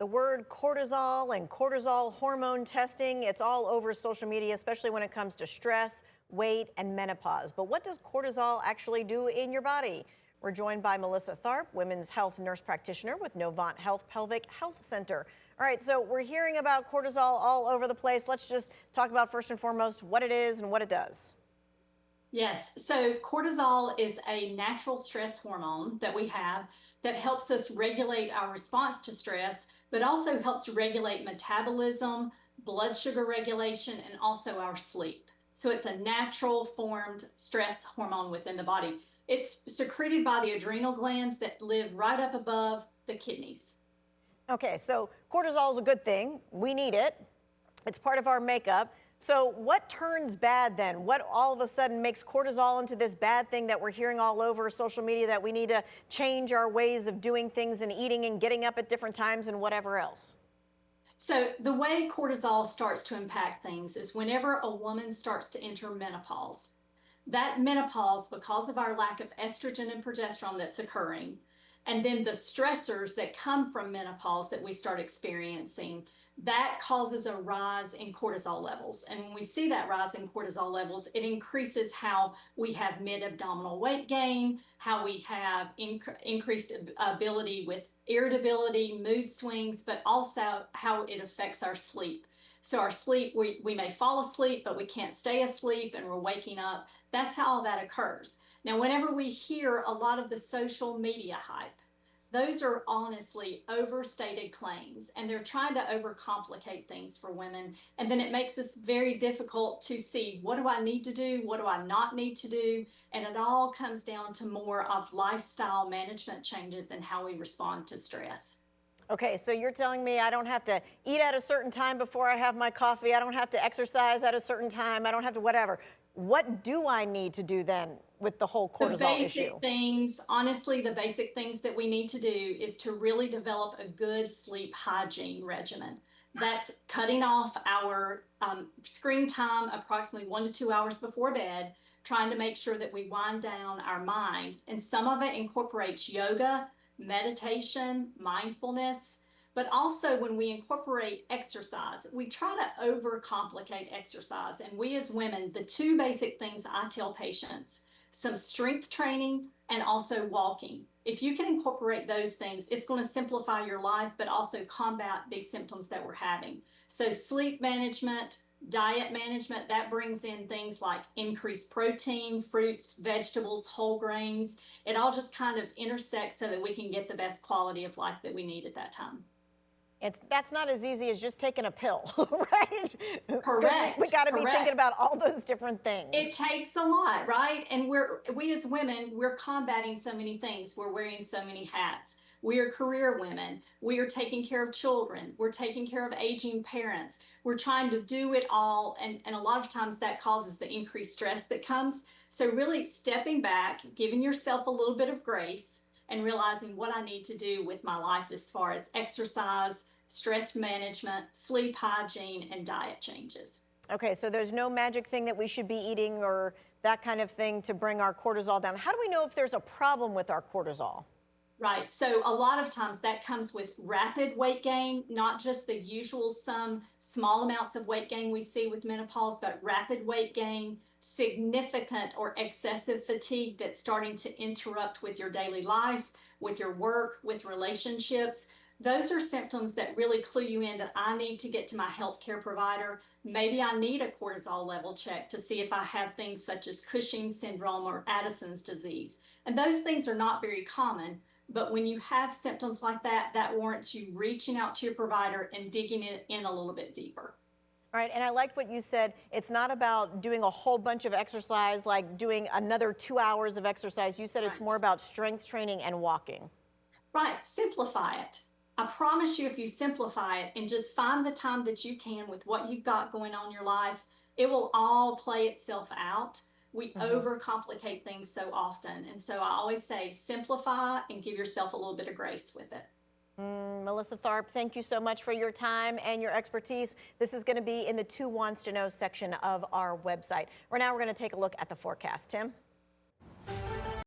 The word cortisol and cortisol hormone testing, it's all over social media, especially when it comes to stress, weight, and menopause. But what does cortisol actually do in your body? We're joined by Melissa Tharpe, women's health nurse practitioner with Novant Health Pelvic Health Center. All right, so we're hearing about cortisol all over the place. Let's just talk about first and foremost what it is and what it does. Yes, so cortisol is a natural stress hormone that we have that helps us regulate our response to stress, but also helps regulate metabolism, blood sugar regulation, and also our sleep. So it's a natural formed stress hormone within the body. It's secreted by the adrenal glands that live right up above the kidneys. Okay, so cortisol is a good thing. We need it. It's part of our makeup. So what turns bad then? What all of a sudden makes cortisol into this bad thing that we're hearing all over social media, that we need to change our ways of doing things and eating and getting up at different times and whatever else? So the way cortisol starts to impact things is whenever a woman starts to enter menopause. That menopause, because of our lack of estrogen and progesterone that's occurring, and then the stressors that come from menopause that we start experiencing, that causes a rise in cortisol levels. And when we see that rise in cortisol levels, it increases how we have mid-abdominal weight gain, how we have increased ability with irritability, mood swings, but also how it affects our sleep. So our sleep, we may fall asleep, but we can't stay asleep and we're waking up. That's how all that occurs. Now, whenever we hear a lot of the social media hype, those are honestly overstated claims, and they're trying to overcomplicate things for women. And then it makes us very difficult to see, what do I need to do? What do I not need to do? And it all comes down to more of lifestyle management changes and how we respond to stress. Okay, so you're telling me I don't have to eat at a certain time before I have my coffee. I don't have to exercise at a certain time. I don't have to whatever. What do I need to do then with the whole The cortisol basic issue? things, honestly, the basic things that we need to do is to really develop a good sleep hygiene regimen. That's cutting off our screen time approximately 1 to 2 hours before bed, trying to make sure that we wind down our mind. And some of it incorporates yoga, meditation, mindfulness. But also, when we incorporate exercise, we try to overcomplicate exercise. And we as women, the two basic things I tell patients, some strength training and also walking. If you can incorporate those things, it's going to simplify your life, but also combat these symptoms that we're having. So sleep management, diet management, that brings in things like increased protein, fruits, vegetables, whole grains. It all just kind of intersects so that we can get the best quality of life that we need at that time. That's not as easy as just taking a pill, right? Because we Correct, got to be thinking about correct. all those different It things. takes a lot, right? And we as women, we're combating so many things. We're wearing so many hats. We are career women. We are taking care of children. We're taking care of aging parents. We're trying to do it all. And a lot of times that causes the increased stress that comes. So really stepping back, giving yourself a little bit of grace, and realizing what I need to do with my life as far as exercise, stress management, sleep hygiene, and diet changes. Okay, so there's no magic thing that we should be eating or that kind of thing to bring our cortisol down. How do we know if there's a problem with our cortisol? Right. So a lot of times that comes with rapid weight gain, not just the usual some small amounts of weight gain we see with menopause, but rapid weight gain, significant or excessive fatigue that's starting to interrupt with your daily life, with your work, with relationships. Those are symptoms that really clue you in that I need to get to my healthcare provider. Maybe I need a cortisol level check to see if I have things such as Cushing's syndrome or Addison's disease. And those things are not very common. But when you have symptoms like that, that warrants you reaching out to your provider and digging it in a little bit deeper. All right, and I liked what you said. It's not about doing a whole bunch of exercise, like doing another 2 hours of exercise. You said it's Right. more about strength training and walking. Right. Simplify it. I promise you, if you simplify it and just find the time that you can with what you've got going on in your life, it will all play itself out. We Mhm. overcomplicate things so often. And so I always say simplify and give yourself a little bit of grace with it. Melissa Tharpe, thank you so much for your time and your expertise. This is going to be in the Two Wants to Know section of our website. Right now, we're going to take a look at the forecast. Tim?